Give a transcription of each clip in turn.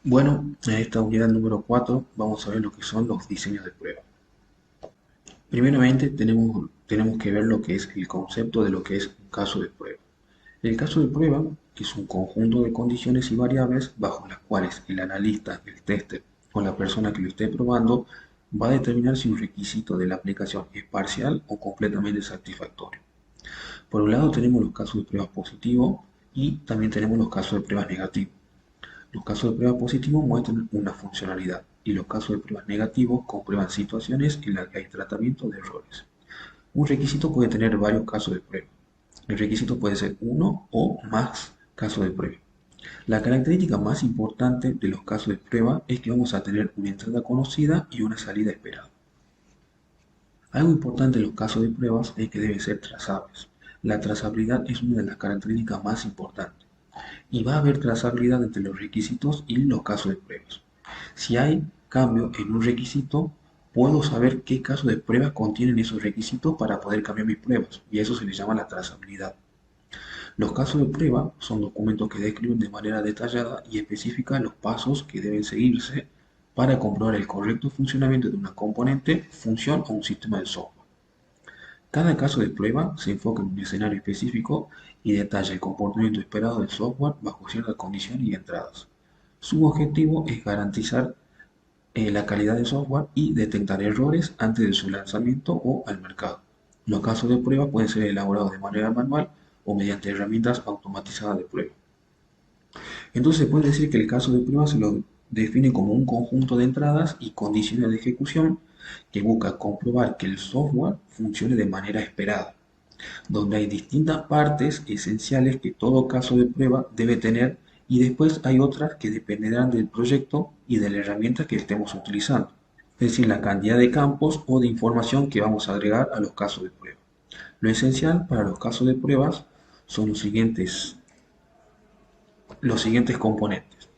Bueno, en esta unidad número 4 vamos a ver lo que son los diseños de prueba. Primeramente tenemos que ver lo que es el concepto de lo que es un caso de prueba. El caso de prueba es un conjunto de condiciones y variables bajo las cuales el analista, el tester o la persona que lo esté probando va a determinar si un requisito de la aplicación es parcial o completamente satisfactorio. Por un lado tenemos los casos de prueba positivos y también tenemos los casos de pruebas negativos. Los casos de prueba positivos muestran una funcionalidad y los casos de pruebas negativos comprueban situaciones en las que hay tratamiento de errores. Un requisito puede tener varios casos de prueba. El requisito puede ser uno o más casos de prueba. La característica más importante de los casos de prueba es que vamos a tener una entrada conocida y una salida esperada. Algo importante en los casos de pruebas es que deben ser trazables. La trazabilidad es una de las características más importantes y va a haber trazabilidad entre los requisitos y los casos de pruebas. Si hay cambio en un requisito, puedo saber qué casos de prueba contienen esos requisitos para poder cambiar mis pruebas, y eso se le llama la trazabilidad. Los casos de prueba son documentos que describen de manera detallada y específica los pasos que deben seguirse para comprobar el correcto funcionamiento de una componente, función o un sistema de software. Cada caso de prueba se enfoca en un escenario específico y detalla el comportamiento esperado del software bajo ciertas condiciones y entradas. Su objetivo es garantizar la calidad del software y detectar errores antes de su lanzamiento o al mercado. Los casos de prueba pueden ser elaborados de manera manual o mediante herramientas automatizadas de prueba. Entonces se puede decir que el caso de prueba se lo define como un conjunto de entradas y condiciones de ejecución que busca comprobar que el software funcione de manera esperada, donde hay distintas partes esenciales que todo caso de prueba debe tener y después hay otras que dependerán del proyecto y de la herramienta que estemos utilizando, es decir, la cantidad de campos o de información que vamos a agregar a los casos de prueba. Lo esencial para los casos de pruebas son los siguientes componentes,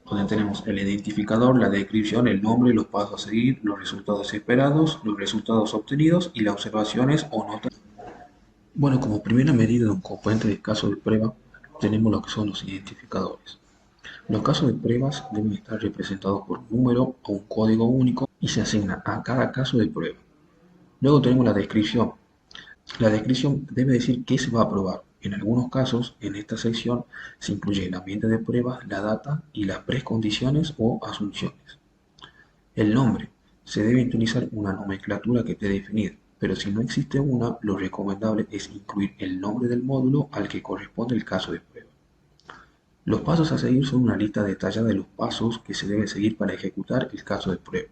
donde tenemos el identificador, la descripción, el nombre, los pasos a seguir, los resultados esperados, los resultados obtenidos y las observaciones o notas. Bueno, como primera medida de un componente de caso de prueba, tenemos lo que son los identificadores. Los casos de pruebas deben estar representados por un número o un código único y se asigna a cada caso de prueba. Luego tenemos la descripción. La descripción debe decir qué se va a probar. En algunos casos, en esta sección se incluye el ambiente de pruebas, la data y las precondiciones o asunciones. El nombre. Se debe utilizar una nomenclatura que esté definida, pero si no existe una, lo recomendable es incluir el nombre del módulo al que corresponde el caso de prueba. Los pasos a seguir son una lista detallada de los pasos que se deben seguir para ejecutar el caso de prueba.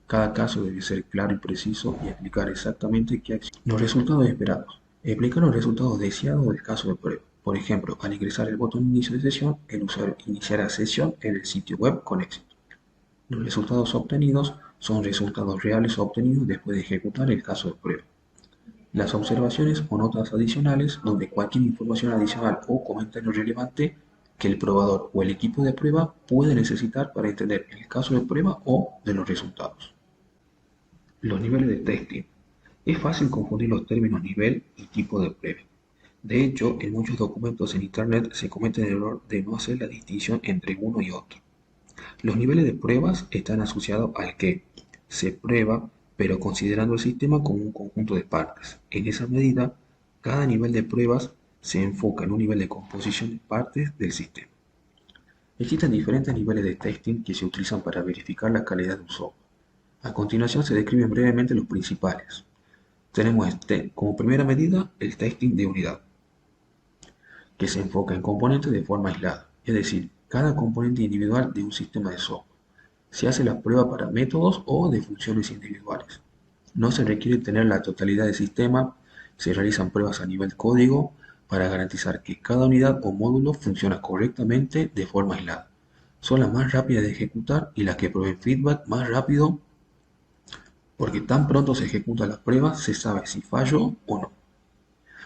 Cada caso debe ser claro y preciso y explicar exactamente qué acción. Los resultados esperados. Explicar los resultados deseados del caso de prueba. Por ejemplo, al ingresar el botón inicio de sesión, el usuario iniciará sesión en el sitio web con éxito. Los resultados obtenidos son resultados reales obtenidos después de ejecutar el caso de prueba. Las observaciones o notas adicionales, donde cualquier información adicional o comentario relevante que el probador o el equipo de prueba puede necesitar para entender el caso de prueba o de los resultados. Los niveles de testing. Es fácil confundir los términos nivel y tipo de prueba. De hecho, en muchos documentos en Internet se comete el error de no hacer la distinción entre uno y otro. Los niveles de pruebas están asociados al que se prueba, pero considerando el sistema como un conjunto de partes. En esa medida, cada nivel de pruebas se enfoca en un nivel de composición de partes del sistema. Existen diferentes niveles de testing que se utilizan para verificar la calidad de un software. A continuación se describen brevemente los principales. Tenemos como primera medida el testing de unidad, que se enfoca en componentes de forma aislada, es decir, cada componente individual de un sistema de software. Se hace la prueba para métodos o de funciones individuales. No se requiere tener la totalidad del sistema, se realizan pruebas a nivel código para garantizar que cada unidad o módulo funciona correctamente de forma aislada. Son las más rápidas de ejecutar y las que proveen feedback más rápido porque tan pronto se ejecuta la prueba se sabe si falló o no.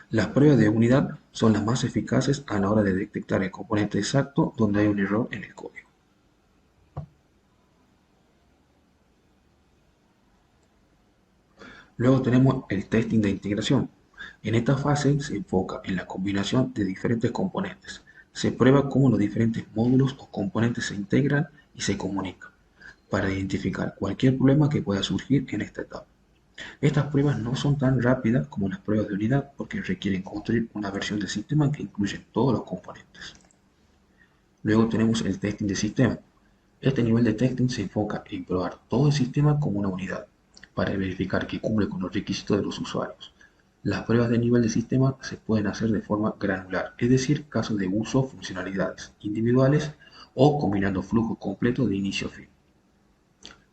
Las pruebas de unidad son las más eficaces a la hora de detectar el componente exacto donde hay un error en el código. Luego tenemos el testing de integración. En esta fase se enfoca en la combinación de diferentes componentes. Se prueba cómo los diferentes módulos o componentes se integran y se comunican para identificar cualquier problema que pueda surgir en esta etapa. Estas pruebas no son tan rápidas como las pruebas de unidad porque requieren construir una versión del sistema que incluye todos los componentes. Luego tenemos el testing de sistema. Este nivel de testing se enfoca en probar todo el sistema como una unidad, para verificar que cumple con los requisitos de los usuarios. Las pruebas de nivel de sistema se pueden hacer de forma granular, es decir, casos de uso o funcionalidades individuales o combinando flujos completos de inicio a fin.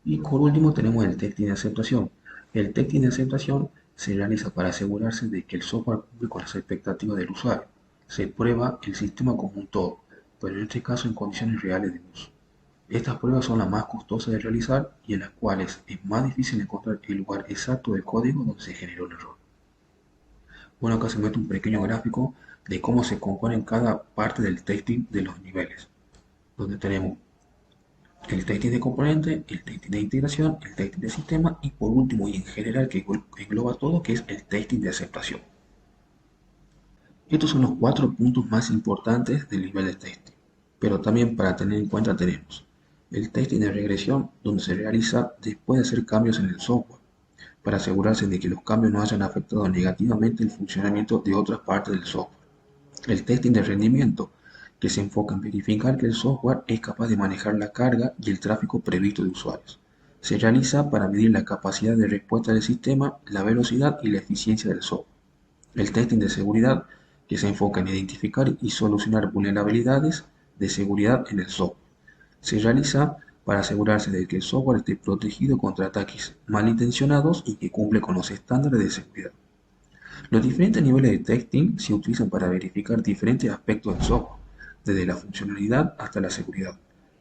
Y por último tenemos el testing de aceptación. El testing de aceptación se realiza para asegurarse de que el software cumple con las expectativas del usuario. Se prueba el sistema como un todo, pero en este caso en condiciones reales de uso. Estas pruebas son las más costosas de realizar y en las cuales es más difícil encontrar el lugar exacto del código donde se generó el error. Bueno, acá se muestra un pequeño gráfico de cómo se compone cada parte del testing de los niveles, donde tenemos el testing de componente, el testing de integración, el testing de sistema y por último y en general que engloba todo, que es el testing de aceptación. Estos son los 4 puntos más importantes del nivel de testing, pero también para tener en cuenta tenemos el testing de regresión, donde se realiza después de hacer cambios en el software, para asegurarse de que los cambios no hayan afectado negativamente el funcionamiento de otras partes del software. El testing de rendimiento, que se enfoca en verificar que el software es capaz de manejar la carga y el tráfico previsto de usuarios. Se realiza para medir la capacidad de respuesta del sistema, la velocidad y la eficiencia del software. El testing de seguridad, que se enfoca en identificar y solucionar vulnerabilidades de seguridad en el software. Se realiza para asegurarse de que el software esté protegido contra ataques malintencionados y que cumple con los estándares de seguridad. Los diferentes niveles de testing se utilizan para verificar diferentes aspectos del software, desde la funcionalidad hasta la seguridad.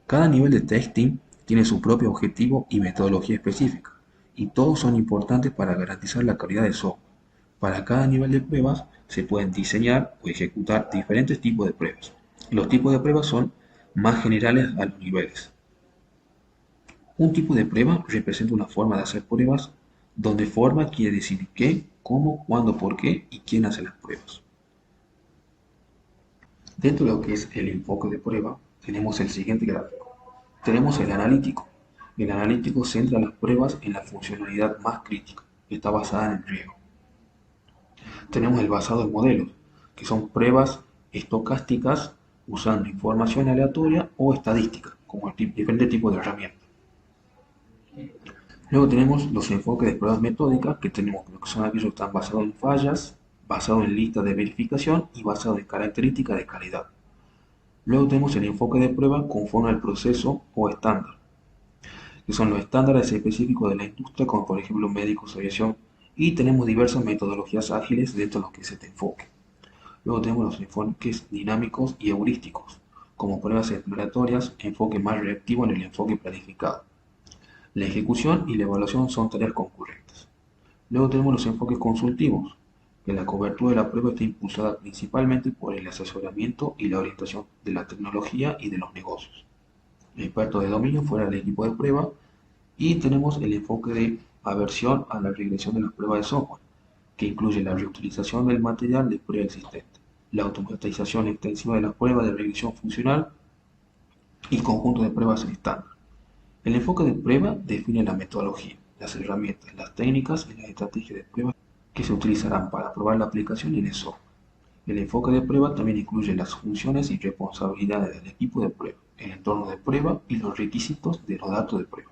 Cada nivel de testing tiene su propio objetivo y metodología específica, y todos son importantes para garantizar la calidad del software. Para cada nivel de pruebas se pueden diseñar o ejecutar diferentes tipos de pruebas. Los tipos de pruebas son más generales a los niveles. Un tipo de prueba representa una forma de hacer pruebas donde forma quiere decir qué, cómo, cuándo, por qué y quién hace las pruebas. Dentro de lo que es el enfoque de prueba, tenemos el siguiente gráfico. Tenemos el analítico. El analítico centra las pruebas en la funcionalidad más crítica, que está basada en el riesgo. Tenemos el basado en modelos, que son pruebas estocásticas usando información aleatoria o estadística, como diferentes tipos de herramientas. Luego tenemos los enfoques de pruebas metódicas, que tenemos lo que son aquellos que están basados en fallas, basados en listas de verificación y basados en características de calidad. Luego tenemos el enfoque de prueba conforme al proceso o estándar, que son los estándares específicos de la industria, como por ejemplo médicos, aviación, y tenemos diversas metodologías ágiles dentro de los que es este enfoque. Luego tenemos los enfoques dinámicos y heurísticos, como pruebas exploratorias, enfoque más reactivo en el enfoque planificado. La ejecución y la evaluación son tareas concurrentes. Luego tenemos los enfoques consultivos, que la cobertura de la prueba está impulsada principalmente por el asesoramiento y la orientación de la tecnología y de los negocios. Expertos de dominio fuera del equipo de prueba. Y tenemos el enfoque de aversión a la regresión de las pruebas de software, que incluye la reutilización del material de prueba existente, la automatización extensiva de las pruebas de regresión funcional y conjunto de pruebas estándar. El enfoque de prueba define la metodología, las herramientas, las técnicas y las estrategias de prueba que se utilizarán para probar la aplicación en el software. El enfoque de prueba también incluye las funciones y responsabilidades del equipo de prueba, el entorno de prueba y los requisitos de los datos de prueba.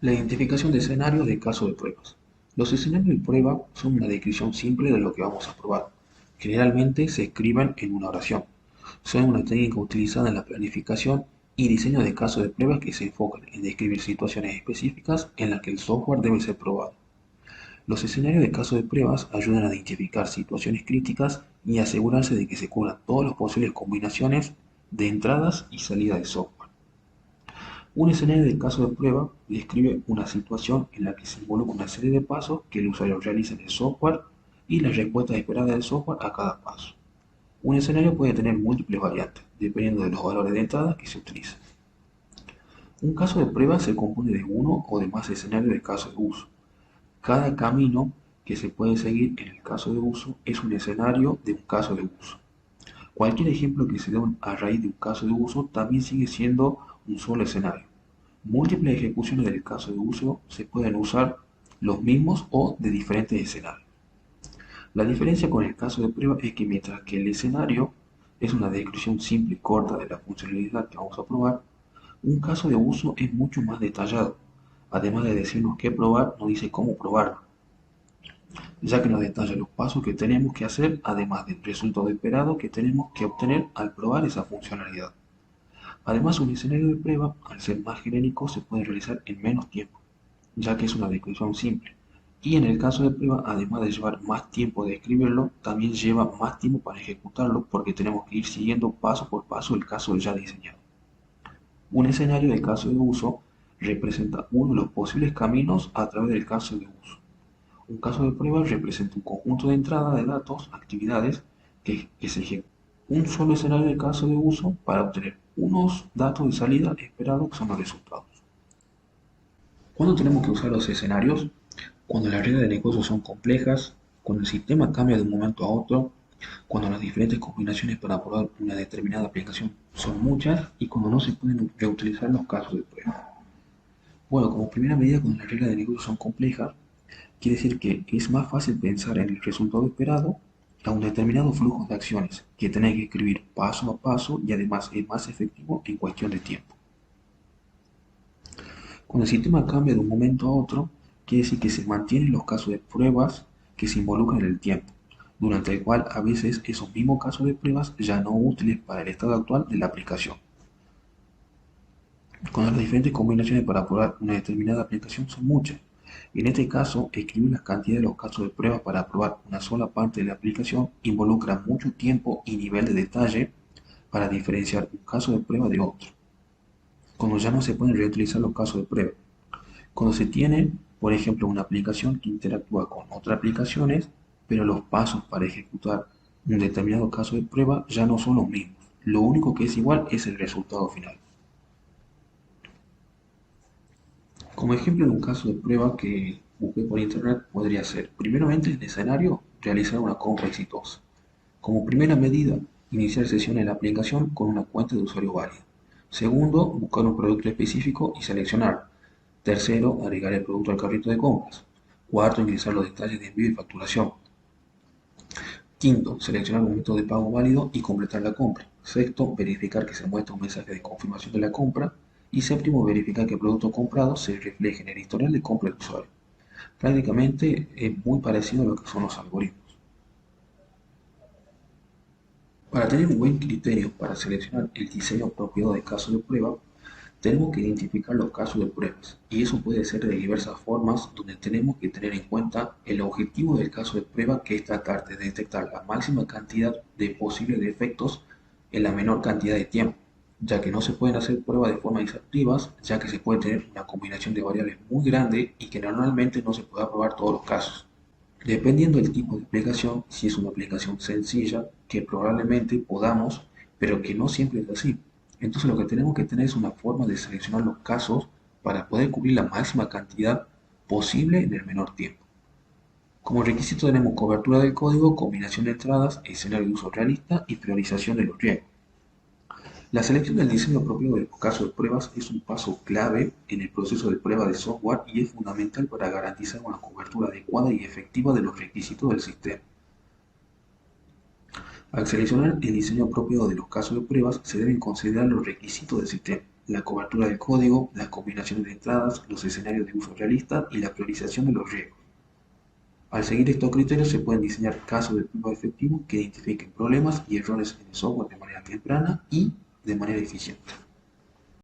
La identificación de escenarios de casos de pruebas. Los escenarios de prueba son una descripción simple de lo que vamos a probar. Generalmente se escriben en una oración. Son una técnica utilizada en la planificación y diseño de casos de pruebas que se enfocan en describir situaciones específicas en las que el software debe ser probado. Los escenarios de casos de pruebas ayudan a identificar situaciones críticas y asegurarse de que se cubran todas las posibles combinaciones de entradas y salidas de software. Un escenario de caso de prueba describe una situación en la que se involucra una serie de pasos que el usuario realiza en el software y las respuestas esperadas del software a cada paso. Un escenario puede tener múltiples variantes, dependiendo de los valores de entrada que se utilicen. Un caso de prueba se compone de uno o de más escenarios de caso de uso. Cada camino que se puede seguir en el caso de uso es un escenario de un caso de uso. Cualquier ejemplo que se dé a raíz de un caso de uso también sigue siendo un solo escenario. Múltiples ejecuciones del caso de uso se pueden usar los mismos o de diferentes escenarios. La diferencia con el caso de prueba es que mientras que el escenario es una descripción simple y corta de la funcionalidad que vamos a probar, un caso de uso es mucho más detallado. Además de decirnos qué probar, nos dice cómo probarlo, ya que nos detalla los pasos que tenemos que hacer, además del resultado esperado que tenemos que obtener al probar esa funcionalidad. Además, un escenario de prueba, al ser más genérico, se puede realizar en menos tiempo, ya que es una descripción simple. Y en el caso de prueba, además de llevar más tiempo de escribirlo, también lleva más tiempo para ejecutarlo porque tenemos que ir siguiendo paso por paso el caso ya diseñado. Un escenario de caso de uso representa uno de los posibles caminos a través del caso de uso. Un caso de prueba representa un conjunto de entrada de datos, actividades, que se ejecutan. Un solo escenario de caso de uso para obtener unos datos de salida esperados que son los resultados. ¿Cuándo tenemos que usar los escenarios? Cuando las reglas de negocio son complejas, cuando el sistema cambia de un momento a otro, cuando las diferentes combinaciones para probar una determinada aplicación son muchas y cuando no se pueden reutilizar los casos de prueba. Bueno, como primera medida, cuando las reglas de negocio son complejas, quiere decir que es más fácil pensar en el resultado esperado a un determinado flujo de acciones que tenés que escribir paso a paso y además es más efectivo en cuestión de tiempo. Cuando el sistema cambia de un momento a otro, quiere decir que se mantienen los casos de pruebas que se involucran en el tiempo, durante el cual a veces esos mismos casos de pruebas ya no útiles para el estado actual de la aplicación. Cuando las diferentes combinaciones para probar una determinada aplicación son muchas. En este caso, escribir las cantidades de los casos de prueba para probar una sola parte de la aplicación involucra mucho tiempo y nivel de detalle para diferenciar un caso de prueba de otro. Cuando ya no se pueden reutilizar los casos de prueba. Cuando se tiene, por ejemplo, una aplicación que interactúa con otras aplicaciones, pero los pasos para ejecutar un determinado caso de prueba ya no son los mismos. Lo único que es igual es el resultado final. Como ejemplo de un caso de prueba que busqué por internet podría ser, primeramente en el escenario, realizar una compra exitosa. Como primera medida, iniciar sesión en la aplicación con una cuenta de usuario válida. Segundo, buscar un producto específico y seleccionarlo. Tercero, agregar el producto al carrito de compras. Cuarto, ingresar los detalles de envío y facturación. Quinto, seleccionar un método de pago válido y completar la compra. Sexto, verificar que se muestra un mensaje de confirmación de la compra. Y séptimo, verificar que el producto comprado se refleje en el historial de compra del usuario. Prácticamente es muy parecido a lo que son los algoritmos. Para tener un buen criterio para seleccionar el diseño apropiado de caso de prueba, tenemos que identificar los casos de pruebas, y eso puede ser de diversas formas, donde tenemos que tener en cuenta el objetivo del caso de prueba, que es tratar de detectar la máxima cantidad de posibles defectos en la menor cantidad de tiempo, ya que no se pueden hacer pruebas de forma exhaustivas, ya que se puede tener una combinación de variables muy grande y que normalmente no se puede probar todos los casos. Dependiendo del tipo de aplicación, si es una aplicación sencilla, que probablemente podamos, pero que no siempre es así. Entonces lo que tenemos que tener es una forma de seleccionar los casos para poder cubrir la máxima cantidad posible en el menor tiempo. Como requisito tenemos cobertura del código, combinación de entradas, escenario de uso realista y priorización de los riesgos. La selección del diseño propio de los casos de pruebas es un paso clave en el proceso de prueba de software y es fundamental para garantizar una cobertura adecuada y efectiva de los requisitos del sistema. Al seleccionar el diseño propio de los casos de pruebas, se deben considerar los requisitos del sistema, la cobertura del código, las combinaciones de entradas, los escenarios de uso realista y la priorización de los riesgos. Al seguir estos criterios se pueden diseñar casos de prueba efectivos que identifiquen problemas y errores en el software de manera temprana y de manera eficiente.